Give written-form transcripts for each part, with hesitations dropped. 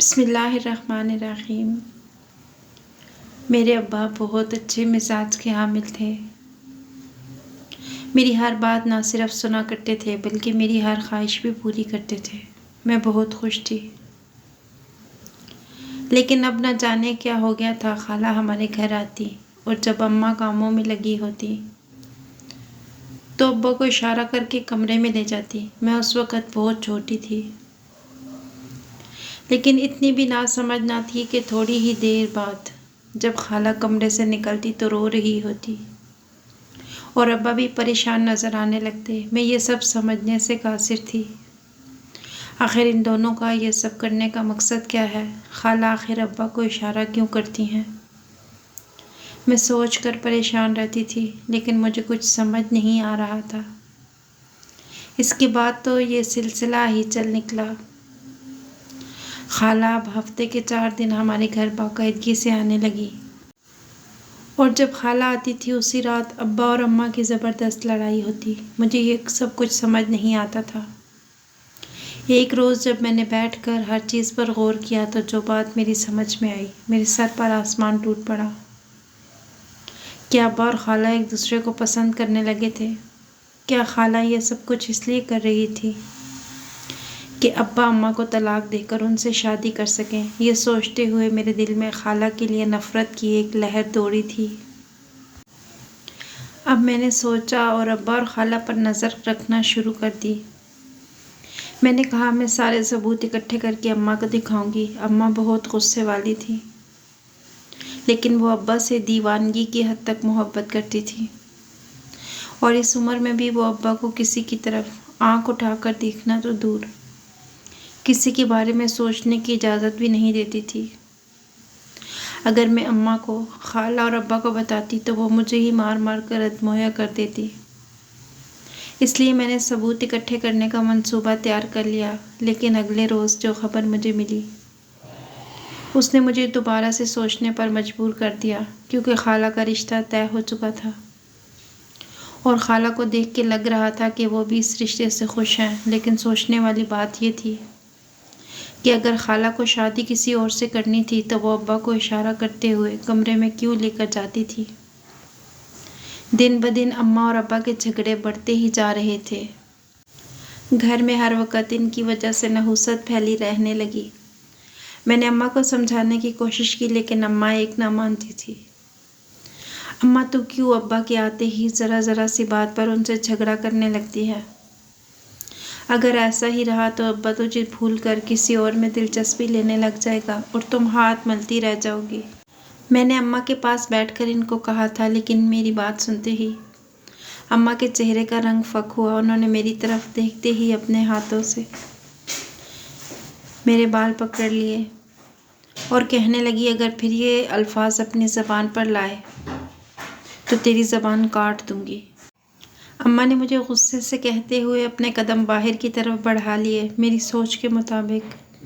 بسم اللہ الرحمن الرحیم۔ میرے ابا بہت اچھے مزاج کے حامل تھے۔ میری ہر بات نہ صرف سنا کرتے تھے بلکہ میری ہر خواہش بھی پوری کرتے تھے۔ میں بہت خوش تھی۔ لیکن اب نہ جانے کیا ہو گیا تھا۔ خالہ ہمارے گھر آتی اور جب اماں کاموں میں لگی ہوتی تو ابا کو اشارہ کر کے کمرے میں لے جاتی۔ میں اس وقت بہت چھوٹی تھی، لیکن اتنی بھی نہ سمجھ نہ تھی کہ تھوڑی ہی دیر بعد جب خالہ کمرے سے نکلتی تو رو رہی ہوتی اور ابا بھی پریشان نظر آنے لگتے۔ میں یہ سب سمجھنے سے قاصر تھی۔ آخر ان دونوں کا یہ سب کرنے کا مقصد کیا ہے؟ خالہ آخر ابا کو اشارہ کیوں کرتی ہیں؟ میں سوچ کر پریشان رہتی تھی، لیکن مجھے کچھ سمجھ نہیں آ رہا تھا۔ اس کے بعد تو یہ سلسلہ ہی چل نکلا۔ خالہ اب ہفتے کے 4 دن ہمارے گھر باقاعدگی سے آنے لگی، اور جب خالہ آتی تھی اسی رات ابا اور اماں کی زبردست لڑائی ہوتی۔ مجھے یہ سب کچھ سمجھ نہیں آتا تھا۔ ایک روز جب میں نے بیٹھ کر ہر چیز پر غور کیا تو جو بات میری سمجھ میں آئی، میرے سر پر آسمان ٹوٹ پڑا۔ کیا ابا اور خالہ ایک دوسرے کو پسند کرنے لگے تھے؟ کیا خالہ یہ سب کچھ اس لیے کر رہی تھی کہ ابا اماں کو طلاق دے کر ان سے شادی کر سکیں؟ یہ سوچتے ہوئے میرے دل میں خالہ کے لیے نفرت کی ایک لہر دوڑی تھی۔ اب میں نے سوچا اور ابا اور خالہ پر نظر رکھنا شروع کر دی۔ میں نے کہا میں سارے ثبوت اکٹھے کر کے اماں کو دکھاؤں گی۔ اماں بہت غصے والی تھی، لیکن وہ ابا سے دیوانگی کی حد تک محبت کرتی تھی، اور اس عمر میں بھی وہ ابا کو کسی کی طرف آنکھ اٹھا کر دیکھنا تو دور، کسی کے بارے میں سوچنے کی اجازت بھی نہیں دیتی تھی۔ اگر میں اماں کو، خالہ اور ابا کو بتاتی تو وہ مجھے ہی مار مار کر ادمویا کر دیتی۔ اس لیے میں نے ثبوت اکٹھے کرنے کا منصوبہ تیار کر لیا۔ لیکن اگلے روز جو خبر مجھے ملی اس نے مجھے دوبارہ سے سوچنے پر مجبور کر دیا، کیونکہ خالہ کا رشتہ طے ہو چکا تھا، اور خالہ کو دیکھ کے لگ رہا تھا کہ وہ بھی اس رشتے سے خوش ہیں۔ لیکن سوچنے والی بات یہ تھی کہ اگر خالہ کو شادی کسی اور سے کرنی تھی تو وہ ابا کو اشارہ کرتے ہوئے کمرے میں کیوں لے کر جاتی تھی؟ دن بدن اماں اور ابا کے جھگڑے بڑھتے ہی جا رہے تھے۔ گھر میں ہر وقت ان کی وجہ سے نحوست پھیلی رہنے لگی۔ میں نے اماں کو سمجھانے کی کوشش کی، لیکن اماں ایک نہ مانتی تھی۔ اماں تو کیوں ابا کے آتے ہی ذرا ذرا سی بات پر ان سے جھگڑا کرنے لگتی ہے۔ اگر ایسا ہی رہا تو ابا تجھے بھول کر کسی اور میں دلچسپی لینے لگ جائے گا اور تم ہاتھ ملتی رہ جاؤ گی۔ میں نے اماں کے پاس بیٹھ کر ان کو کہا تھا، لیکن میری بات سنتے ہی اماں کے چہرے کا رنگ فک ہوا۔ انہوں نے میری طرف دیکھتے ہی اپنے ہاتھوں سے میرے بال پکڑ لیے اور کہنے لگی، اگر پھر یہ الفاظ اپنی زبان پر لائے تو تیری زبان کاٹ دوں گی۔ اماں نے مجھے غصے سے کہتے ہوئے اپنے قدم باہر کی طرف بڑھا لیے۔ میری سوچ کے مطابق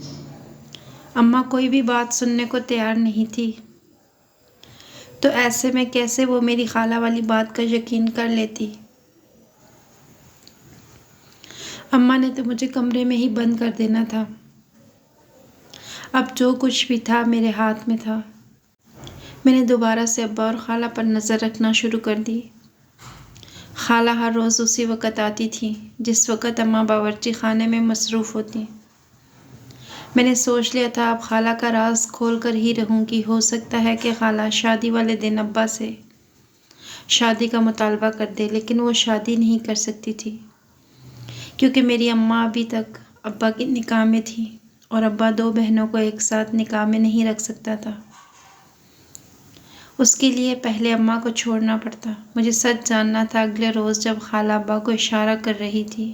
اماں کوئی بھی بات سننے کو تیار نہیں تھی، تو ایسے میں کیسے وہ میری خالہ والی بات کا یقین کر لیتی؟ اماں نے تو مجھے کمرے میں ہی بند کر دینا تھا۔ اب جو کچھ بھی تھا میرے ہاتھ میں تھا۔ میں نے دوبارہ سے ابا اور خالہ پر نظر رکھنا شروع کر دی۔ خالہ ہر روز اسی وقت آتی تھی جس وقت اماں باورچی خانے میں مصروف ہوتی۔ میں نے سوچ لیا تھا اب خالہ کا راز کھول کر ہی رہوں گی۔ ہو سکتا ہے کہ خالہ شادی والے دن ابا سے شادی کا مطالبہ کر دے، لیکن وہ شادی نہیں کر سکتی تھی، کیونکہ میری اماں ابھی تک ابا کی نکاح میں تھی اور ابا 2 بہنوں کو ایک ساتھ نکاح میں نہیں رکھ سکتا تھا۔ اس کے لیے پہلے اماں کو چھوڑنا پڑتا۔ مجھے سچ جاننا تھا۔ اگلے روز جب خالہ ابا کو اشارہ کر رہی تھی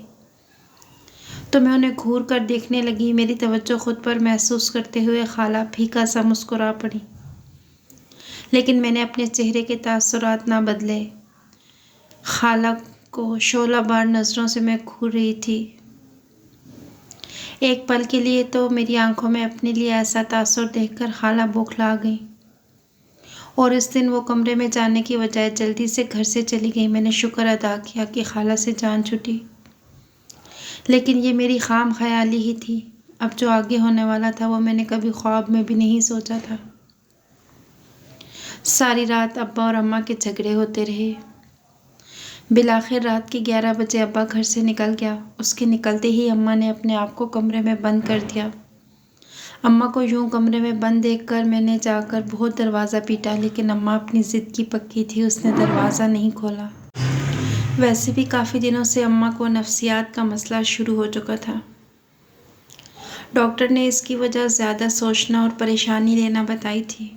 تو میں انہیں گھور کر دیکھنے لگی۔ میری توجہ خود پر محسوس کرتے ہوئے خالہ پھیکا سا مسکرا پڑی، لیکن میں نے اپنے چہرے کے تاثرات نہ بدلے۔ خالہ کو شعلہ بار نظروں سے میں گھور رہی تھی۔ ایک پل کے لیے تو میری آنکھوں میں اپنے لیے ایسا تاثر دیکھ کر خالہ بوکھلا گئی، اور اس دن وہ کمرے میں جانے کی بجائے جلدی سے گھر سے چلی گئی۔ میں نے شکر ادا کیا کہ خالہ سے جان چھٹی، لیکن یہ میری خام خیالی ہی تھی۔ اب جو آگے ہونے والا تھا وہ میں نے کبھی خواب میں بھی نہیں سوچا تھا۔ ساری رات ابا اور اماں کے جھگڑے ہوتے رہے۔ بالآخر رات کے 11 بجے ابا گھر سے نکل گیا۔ اس کے نکلتے ہی اماں نے اپنے آپ کو کمرے میں بند کر دیا۔ اماں کو یوں کمرے میں بند دیکھ کر میں نے جا کر بہت دروازہ پیٹا، لیکن اماں اپنی ضد کی پکی تھی، اس نے دروازہ نہیں کھولا۔ ویسے بھی کافی دنوں سے اماں کو نفسیات کا مسئلہ شروع ہو چکا تھا۔ ڈاکٹر نے اس کی وجہ زیادہ سوچنا اور پریشانی لینا بتائی تھی۔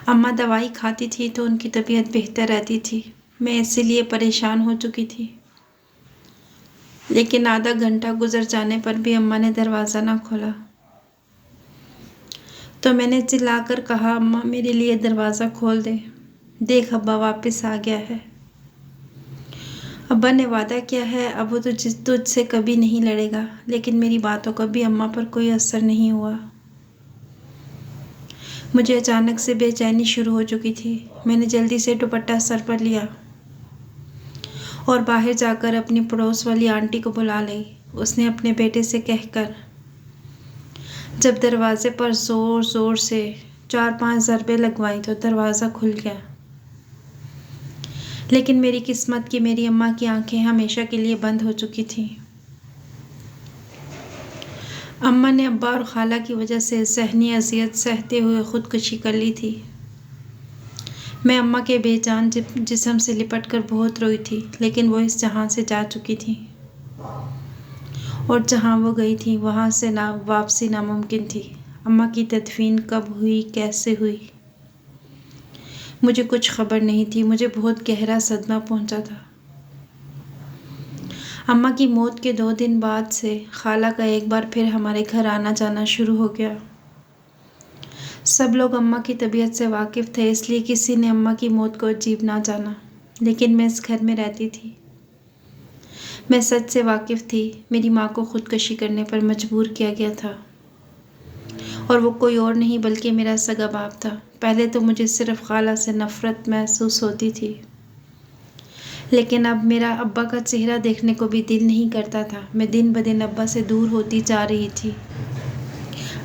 اماں دوائی کھاتی تھی تو ان کی طبیعت بہتر رہتی تھی۔ میں اسی لیے پریشان ہو چکی تھی، لیکن آدھا گھنٹہ گزر جانے پر بھی اماں نے دروازہ نہ کھولا تو میں نے چلا کر کہا، اماں میرے لیے دروازہ کھول دے، دیکھ ابا واپس آ گیا ہے۔ ابا نے وعدہ کیا ہے اب وہ تجھ سے کبھی نہیں لڑے گا، لیکن میری باتوں کا بھی اماں پر کوئی اثر نہیں ہوا۔ مجھے اچانک سے بے چینی شروع ہو چکی تھی۔ میں نے جلدی سے دوپٹہ سر پر لیا اور باہر جا کر اپنی پڑوس والی آنٹی کو بلا لی۔ اس نے اپنے بیٹے سے کہہ کر جب دروازے پر زور زور سے 4-5 ضربیں لگوائیں تو دروازہ کھل گیا۔ لیکن میری قسمت کہ میری اماں کی آنکھیں ہمیشہ کے لیے بند ہو چکی تھیں۔ اماں نے ابا اور خالہ کی وجہ سے ذہنی اذیت سہتے ہوئے خودکشی کر لی تھی۔ میں اماں کے بے جان جسم سے لپٹ کر بہت روئی تھی، لیکن وہ اس جہاں سے جا چکی تھی اور جہاں وہ گئی تھی وہاں سے واپسی ناممکن تھی۔ اماں کی تدفین کب ہوئی، کیسے ہوئی، مجھے کچھ خبر نہیں تھی۔ مجھے بہت گہرا صدمہ پہنچا تھا۔ اماں کی موت کے 2 دن بعد سے خالہ کا ایک بار پھر ہمارے گھر آنا جانا شروع ہو گیا۔ سب لوگ اماں کی طبیعت سے واقف تھے، اس لیے کسی نے اماں کی موت کو عجیب نہ جانا، لیکن میں اس گھر میں رہتی تھی۔ میں سچ سے واقف تھی۔ میری ماں کو خودکشی کرنے پر مجبور کیا گیا تھا، اور وہ کوئی اور نہیں بلکہ میرا سگا باپ تھا۔ پہلے تو مجھے صرف خالہ سے نفرت محسوس ہوتی تھی، لیکن اب میرا ابا کا چہرہ دیکھنے کو بھی دل نہیں کرتا تھا۔ میں دن بدن ابا سے دور ہوتی جا رہی تھی۔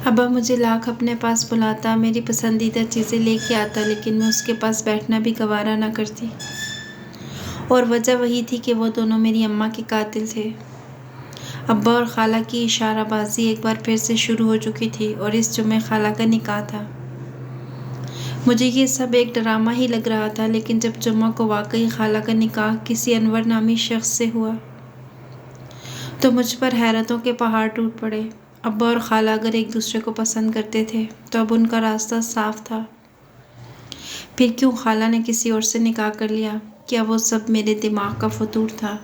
ابا مجھے لاکھ اپنے پاس بلاتا، میری پسندیدہ چیزیں لے کے آتا، لیکن میں اس کے پاس بیٹھنا بھی گوارا نہ کرتی، اور وجہ وہی تھی کہ وہ دونوں میری اماں کے قاتل تھے۔ ابا اور خالہ کی اشارہ بازی ایک بار پھر سے شروع ہو چکی تھی، اور اس جمعے خالہ کا نکاح تھا۔ مجھے یہ سب ایک ڈرامہ ہی لگ رہا تھا، لیکن جب جمعہ کو واقعی خالہ کا نکاح کسی انور نامی شخص سے ہوا تو مجھ پر حیرتوں کے پہاڑ ٹوٹ پڑے۔ ابا اور خالہ اگر ایک دوسرے کو پسند کرتے تھے تو اب ان کا راستہ صاف تھا۔ پھر کیوں خالہ نے کسی اور سے نکاح کر لیا؟ کیا وہ سب میرے دماغ کا فطور تھا؟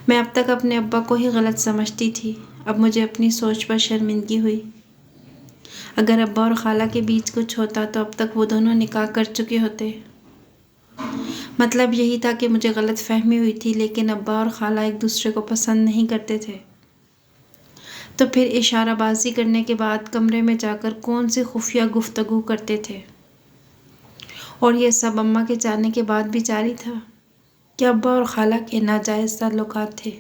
میں اب تک اپنے ابا کو ہی غلط سمجھتی تھی۔ اب مجھے اپنی سوچ پر شرمندگی ہوئی۔ اگر ابا اور خالہ کے بیچ کچھ ہوتا تو اب تک وہ دونوں نکاح کر چکے ہوتے۔ مطلب یہی تھا کہ مجھے غلط فہمی ہوئی تھی، لیکن ابا اور خالہ ایک دوسرے کو پسند نہیں کرتے تھے تو پھر اشارہ بازی کرنے کے بعد کمرے میں جا کر کون سی خفیہ گفتگو کرتے تھے؟ اور یہ سب اماں کے جانے کے بعد بھی جاری تھا۔ کیا ابا اور خالہ کے ناجائز تعلقات تھے؟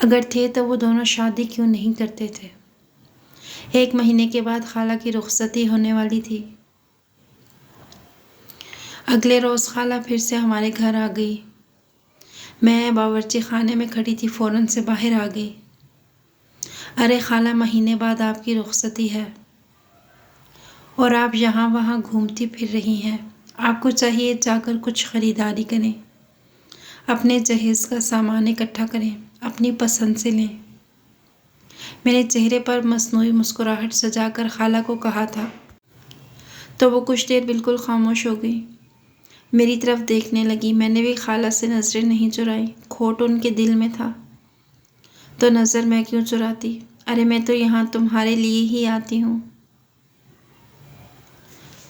اگر تھے تو وہ دونوں شادی کیوں نہیں کرتے تھے؟ 1 مہینے کے بعد خالہ کی رخصتی ہونے والی تھی۔ اگلے روز خالہ پھر سے ہمارے گھر آ گئی۔ میں باورچی خانے میں کھڑی تھی، فوراً سے باہر آ گئی۔ ارے خالہ، مہینے بعد آپ کی رخصتی ہے اور آپ یہاں وہاں گھومتی پھر رہی ہیں۔ آپ کو چاہیے جا کر کچھ خریداری کریں، اپنے جہیز کا سامان اکٹھا کریں، اپنی پسند سے لیں۔ میں نے چہرے پر مصنوعی مسکراہٹ سجا کر خالہ کو کہا تھا تو وہ کچھ دیر بالکل خاموش ہو گئی، میری طرف دیکھنے لگی۔ میں نے بھی خالہ سے نظریں نہیں چرائیں، کھوٹ ان کے دل میں تھا تو نظر میں کیوں چراتی؟ ارے میں تو یہاں تمہارے لیے ہی آتی ہوں۔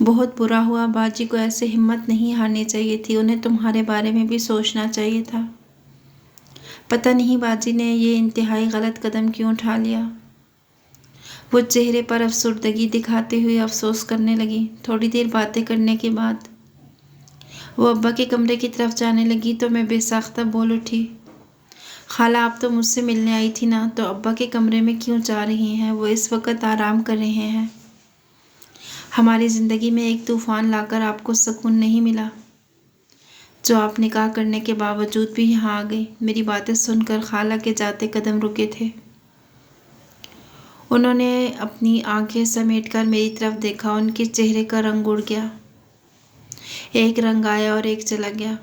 بہت برا ہوا، باجی کو ایسے ہمت نہیں ہارنی چاہیے تھی، انہیں تمہارے بارے میں بھی سوچنا چاہیے تھا۔ پتہ نہیں باجی نے یہ انتہائی غلط قدم کیوں اٹھا لیا۔ وہ چہرے پر افسردگی دکھاتے ہوئے افسوس کرنے لگی۔ تھوڑی دیر باتیں کرنے کے بعد وہ ابا کے کمرے کی طرف جانے لگی تو میں بے ساختہ بول اٹھی، خالہ آپ تو مجھ سے ملنے آئی تھی نا، تو ابا کے کمرے میں کیوں جا رہی ہیں؟ وہ اس وقت آرام کر رہے ہیں۔ ہماری زندگی میں ایک طوفان لا کر آپ کو سکون نہیں ملا، جو آپ نکاح کرنے کے باوجود بھی یہاں آ گئی۔ میری باتیں سن کر خالہ کے جاتے قدم رکے تھے۔ انہوں نے اپنی آنکھیں سمیٹ کر میری طرف دیکھا۔ ان کے چہرے کا رنگ اڑ گیا، ایک رنگ آیا اور ایک چلا گیا۔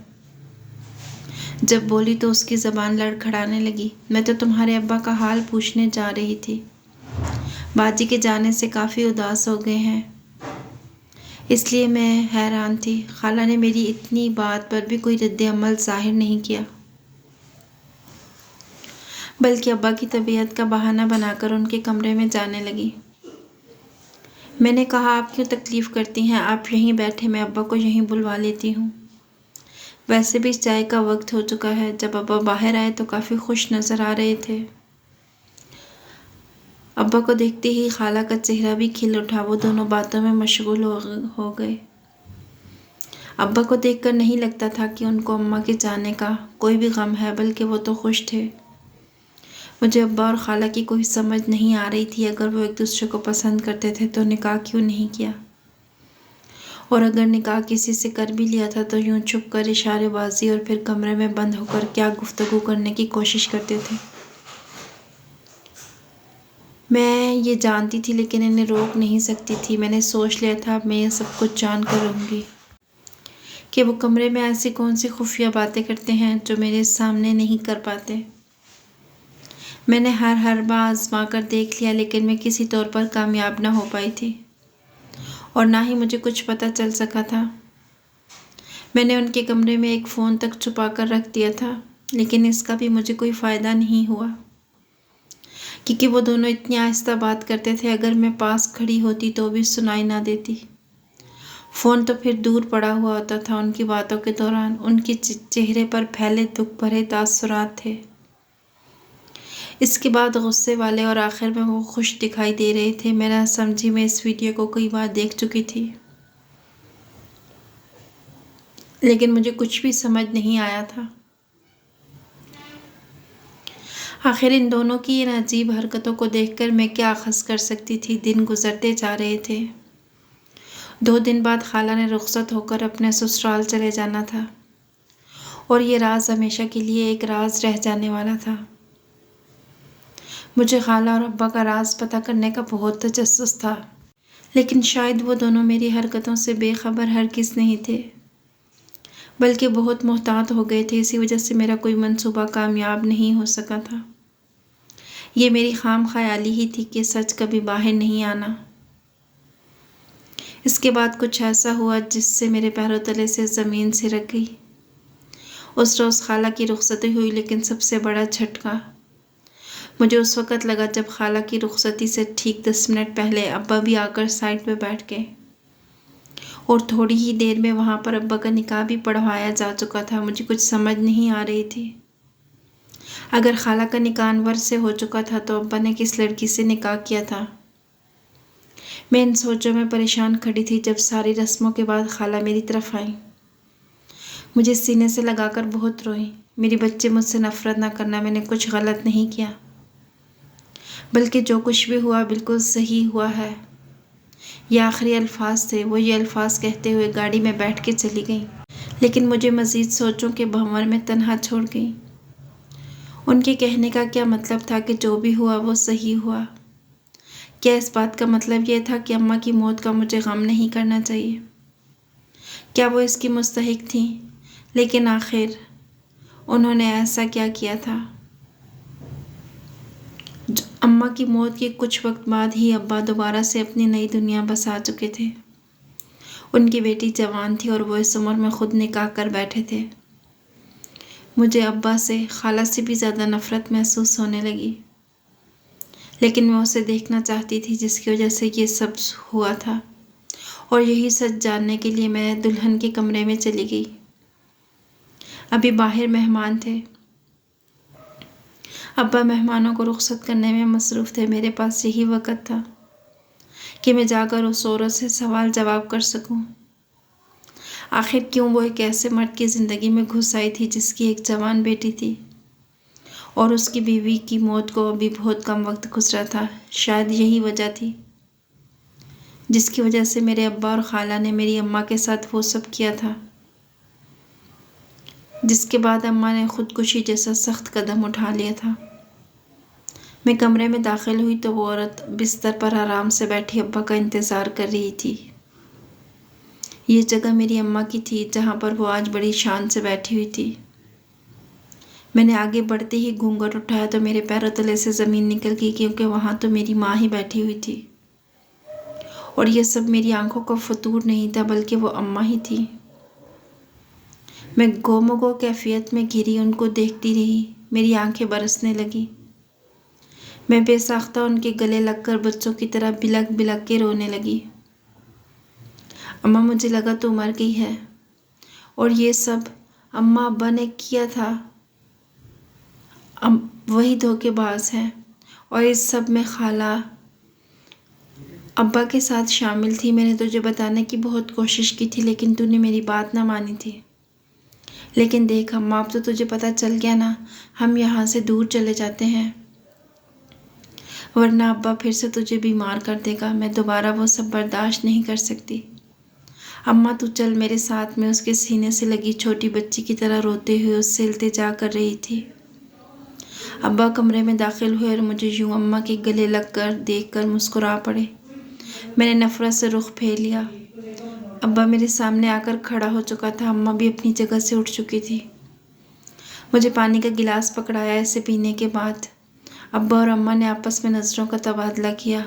جب بولی تو اس کی زبان لڑکھڑانے لگی۔ میں تو تمہارے ابا کا حال پوچھنے جا رہی تھی، باجی کے جانے سے کافی اداس ہو گئے ہیں، اس لیے میں حیران تھی۔ خالہ نے میری اتنی بات پر بھی کوئی رد عمل ظاہر نہیں کیا، بلکہ ابا کی طبیعت کا بہانہ بنا کر ان کے کمرے میں جانے لگی۔ میں نے کہا آپ کیوں تکلیف کرتی ہیں، آپ یہیں بیٹھے، میں ابا کو یہیں بلوا لیتی ہوں۔ ویسے بھی چائے کا وقت ہو چکا ہے۔ جب ابا باہر آئے تو کافی خوش نظر آ رہے تھے۔ ابا کو دیکھتے ہی خالہ کا چہرہ بھی کھل اٹھا، وہ دونوں باتوں میں مشغول ہو گئے۔ ابا کو دیکھ کر نہیں لگتا تھا کہ ان کو اماں کے جانے کا کوئی بھی غم ہے، بلکہ وہ تو خوش تھے۔ مجھے ابا اور خالہ کی کوئی سمجھ نہیں آ رہی تھی۔ اگر وہ ایک دوسرے کو پسند کرتے تھے تو نکاح کیوں نہیں کیا، اور اگر نکاح کسی سے کر بھی لیا تھا تو یوں چھپ کر اشارے بازی اور پھر کمرے میں بند ہو کر کیا گفتگو کرنے کی کوشش کرتے تھے۔ میں یہ جانتی تھی لیکن انہیں روک نہیں سکتی تھی۔ میں نے سوچ لیا تھا اب میں یہ سب کچھ جان کر رہوں گی کہ وہ کمرے میں ایسی کون سی خفیہ باتیں کرتے ہیں جو میرے سامنے نہیں کر پاتے۔ میں نے ہر بار آزما کر دیکھ لیا لیکن میں کسی طور پر کامیاب نہ ہو پائی تھی، اور نہ ہی مجھے کچھ پتہ چل سکا تھا۔ میں نے ان کے کمرے میں ایک فون تک چھپا کر رکھ دیا تھا، لیکن اس کا بھی مجھے کوئی فائدہ نہیں ہوا، کیونکہ وہ دونوں اتنی آہستہ بات کرتے تھے، اگر میں پاس کھڑی ہوتی تو بھی سنائی نہ دیتی۔ فون تو پھر دور پڑا ہوا ہوتا تھا۔ ان کی باتوں کے دوران ان کے چہرے پر پھیلے دکھ بھرے تاثرات تھے، اس کے بعد غصے والے، اور آخر میں وہ خوش دکھائی دے رہے تھے۔ میں نہ سمجھی، میں اس ویڈیو کو کئی بار دیکھ چکی تھی، لیکن مجھے کچھ بھی سمجھ نہیں آیا تھا۔ آخر ان دونوں کی ان عجیب حرکتوں کو دیکھ کر میں کیا اخذ کر سکتی تھی۔ دن گزرتے جا رہے تھے۔ 2 دن بعد خالہ نے رخصت ہو کر اپنے سسرال چلے جانا تھا، اور یہ راز ہمیشہ کے لیے ایک راز رہ جانے والا تھا۔ مجھے خالہ اور ابا کا راز پتہ کرنے کا بہت تجسس تھا، لیکن شاید وہ دونوں میری حرکتوں سے بے خبر ہرگز نہیں تھے، بلکہ بہت محتاط ہو گئے تھے۔ اسی وجہ سے میرا کوئی منصوبہ کامیاب نہیں ہو سکا تھا۔ یہ میری خام خیالی ہی تھی کہ سچ کبھی باہر نہیں آنا۔ اس کے بعد کچھ ایسا ہوا جس سے میرے پیروں تلے سے زمین سرک گئی۔ اس روز خالہ کی رخصتی ہوئی، لیکن سب سے بڑا جھٹکا مجھے اس وقت لگا جب خالہ کی رخصتی سے ٹھیک 10 منٹ پہلے ابا بھی آ کر سائٹ پہ بیٹھ گئے، اور تھوڑی ہی دیر میں وہاں پر ابا کا نکاح بھی پڑھوایا جا چکا تھا۔ مجھے کچھ سمجھ نہیں آ رہی تھی۔ اگر خالہ کا نکاح انور سے ہو چکا تھا تو ابا نے کس لڑکی سے نکاح کیا تھا؟ میں ان سوچوں میں پریشان کھڑی تھی جب ساری رسموں کے بعد خالہ میری طرف آئیں۔ مجھے سینے سے لگا کر بہت روئیں۔ میری بچے مجھ سے نفرت نہ کرنا، میں نے کچھ غلط نہیں کیا، بلکہ جو کچھ بھی ہوا بالکل صحیح ہوا ہے۔ یہ آخری الفاظ تھے۔ وہ یہ الفاظ کہتے ہوئے گاڑی میں بیٹھ کے چلی گئیں، لیکن مجھے مزید سوچوں کے بھنور میں تنہا چھوڑ گئیں۔ ان کے کہنے کا کیا مطلب تھا کہ جو بھی ہوا وہ صحیح ہوا؟ کیا اس بات کا مطلب یہ تھا کہ اماں کی موت کا مجھے غم نہیں کرنا چاہیے؟ کیا وہ اس کی مستحق تھیں؟ لیکن آخر انہوں نے ایسا کیا کیا تھا؟ اماں کی موت کے کچھ وقت بعد ہی ابا دوبارہ سے اپنی نئی دنیا بسا چکے تھے۔ ان کی بیٹی جوان تھی اور وہ اس عمر میں خود نکاح کر بیٹھے تھے۔ مجھے ابا سے، خالہ سے بھی زیادہ نفرت محسوس ہونے لگی، لیکن میں اسے دیکھنا چاہتی تھی جس کی وجہ سے یہ سب ہوا تھا، اور یہی سچ جاننے کے لیے میں دلہن کے کمرے میں چلی گئی۔ ابھی باہر مہمان تھے۔ ابا مہمانوں کو رخصت کرنے میں مصروف تھے۔ میرے پاس یہی وقت تھا کہ میں جا کر اس عورت سے سوال جواب کر سکوں۔ آخر کیوں وہ ایک ایسے مرد کی زندگی میں گھس آئی تھی جس کی ایک جوان بیٹی تھی، اور اس کی بیوی کی موت کو ابھی بہت کم وقت گزرا تھا۔ شاید یہی وجہ تھی جس کی وجہ سے میرے ابا اور خالہ نے میری اماں کے ساتھ وہ سب کیا تھا، جس کے بعد اماں نے خودکشی جیسا سخت قدم اٹھا لیا تھا۔ میں کمرے میں داخل ہوئی تو وہ عورت بستر پر آرام سے بیٹھی ابا کا انتظار کر رہی تھی۔ یہ جگہ میری اماں کی تھی جہاں پر وہ آج بڑی شان سے بیٹھی ہوئی تھی۔ میں نے آگے بڑھتے ہی گھونگھٹ اٹھایا تو میرے پیروں تلے سے زمین نکل گئی، کیونکہ وہاں تو میری ماں ہی بیٹھی ہوئی تھی، اور یہ سب میری آنکھوں کا فطور نہیں تھا بلکہ وہ اماں ہی تھی۔ میں گومگو کیفیت میں گھری ان کو دیکھتی رہی، میری آنکھیں برسنے لگی۔ میں بے ساختہ ان کے گلے لگ کر بچوں کی طرح بلک بلک کے رونے لگی۔ اماں مجھے لگا تو مر گئی ہے، اور یہ سب اماں ابا نے کیا تھا، وہی دھوکے باز ہیں، اور اس سب میں خالہ ابا کے ساتھ شامل تھی۔ میں نے تجھے بتانے کی بہت کوشش کی تھی لیکن تو نے میری بات نہ مانی تھی۔ لیکن دیکھ اماں، اب تو تجھے پتہ چل گیا نا، ہم یہاں سے دور چلے جاتے ہیں، ورنہ ابا پھر سے تجھے بیمار کر دے گا۔ میں دوبارہ وہ سب برداشت نہیں کر سکتی۔ اماں تو چل میرے ساتھ۔ میں اس کے سینے سے لگی چھوٹی بچی کی طرح روتے ہوئے اس سے التجا کر رہی تھی۔ ابا کمرے میں داخل ہوئے اور مجھے یوں اماں کے گلے لگ کر دیکھ کر مسکرا پڑے۔ میں نے نفرت سے رخ پھیر لیا۔ ابا میرے سامنے آ کر کھڑا ہو چکا تھا، اماں بھی اپنی جگہ سے اٹھ چکی تھی۔ مجھے پانی کا گلاس پکڑایا۔ اسے پینے کے بعد ابا اور اماں نے آپس میں نظروں کا تبادلہ کیا،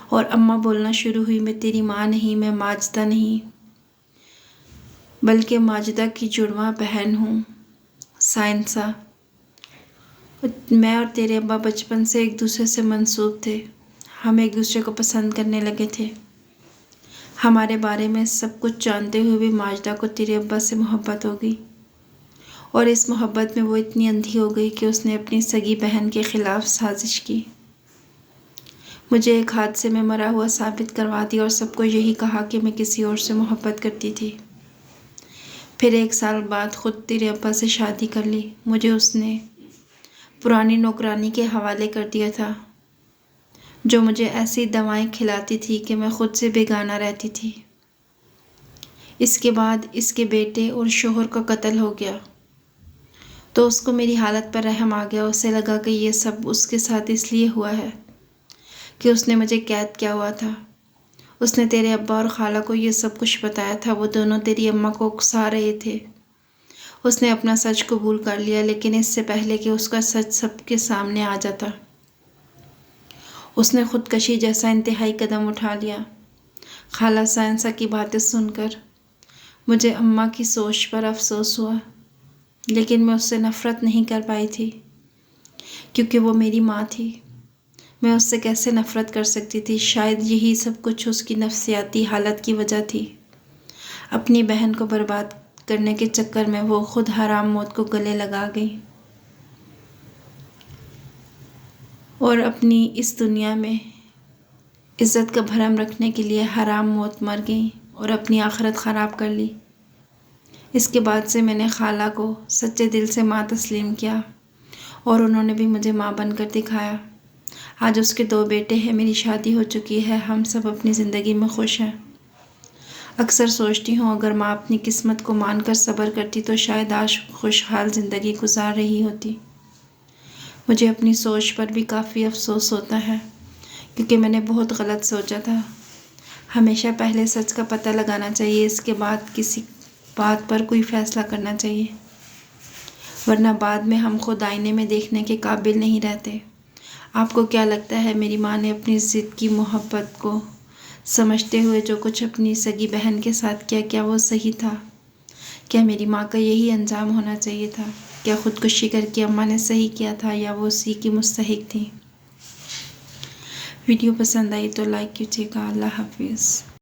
اور اماں بولنا شروع ہوئی، میں تیری ماں نہیں، میں ماجدہ نہیں بلکہ ماجدہ کی جڑواں بہن ہوں، سائنسا۔ میں اور تیرے ابا بچپن سے ایک دوسرے سے منسوب تھے، ہم ایک دوسرے کو پسند کرنے لگے تھے۔ ہمارے بارے میں سب کچھ جانتے ہوئے بھی ماجدہ کو تیرے ابا سے محبت ہو گئی، اور اس محبت میں وہ اتنی اندھی ہو گئی کہ اس نے اپنی سگی بہن کے خلاف سازش کی، مجھے ایک حادثے میں مرا ہوا ثابت کروا دیا، اور سب کو یہی کہا کہ میں کسی اور سے محبت کرتی تھی۔ پھر 1 سال بعد خود تیرے ابا سے شادی کر لی۔ مجھے اس نے پرانی نوکرانی کے حوالے کر دیا تھا، جو مجھے ایسی دوائیں کھلاتی تھی کہ میں خود سے بیگانہ رہتی تھی۔ اس کے بعد اس کے بیٹے اور شوہر کا قتل ہو گیا تو اس کو میری حالت پر رحم آ گیا۔ اسے لگا کہ یہ سب اس کے ساتھ اس لیے ہوا ہے کہ اس نے مجھے قید کیا ہوا تھا۔ اس نے تیرے ابا اور خالہ کو یہ سب کچھ بتایا تھا۔ وہ دونوں تیری اماں کو اکسا رہے تھے۔ اس نے اپنا سچ قبول کر لیا، لیکن اس سے پہلے کہ اس کا سچ سب کے سامنے آ جاتا، اس نے خودکشی جیسا انتہائی قدم اٹھا لیا۔ خالہ سائنسا کی باتیں سن کر مجھے اماں کی سوچ پر افسوس ہوا، لیکن میں اس سے نفرت نہیں کر پائی تھی کیونکہ وہ میری ماں تھی۔ میں اس سے کیسے نفرت کر سکتی تھی؟ شاید یہی سب کچھ اس کی نفسیاتی حالت کی وجہ تھی۔ اپنی بہن کو برباد کرنے کے چکر میں وہ خود حرام موت کو گلے لگا گئی، اور اپنی اس دنیا میں عزت کا بھرم رکھنے کے لیے حرام موت مر گئی اور اپنی آخرت خراب کر لی۔ اس کے بعد سے میں نے خالہ کو سچے دل سے ماں تسلیم کیا، اور انہوں نے بھی مجھے ماں بن کر دکھایا۔ آج اس کے 2 بیٹے ہیں، میری شادی ہو چکی ہے، ہم سب اپنی زندگی میں خوش ہیں۔ اکثر سوچتی ہوں اگر ماں اپنی قسمت کو مان کر صبر کرتی تو شاید آج خوشحال زندگی گزار رہی ہوتی۔ مجھے اپنی سوچ پر بھی کافی افسوس ہوتا ہے، کیونکہ میں نے بہت غلط سوچا تھا۔ ہمیشہ پہلے سچ کا پتہ لگانا چاہیے، اس کے بعد کسی بات پر کوئی فیصلہ کرنا چاہیے، ورنہ بعد میں ہم خود آئینے میں دیکھنے کے قابل نہیں رہتے۔ آپ کو کیا لگتا ہے میری ماں نے اپنی ضد کی محبت کو سمجھتے ہوئے جو کچھ اپنی سگی بہن کے ساتھ کیا، کیا وہ صحیح تھا؟ کیا میری ماں کا یہی انجام ہونا چاہیے تھا؟ کیا خودکشی کر کے اماں نے صحیح کیا تھا یا وہ اسی کی مستحق تھیں؟ ویڈیو پسند آئی تو لائک کیجیے گا۔ اللہ حافظ۔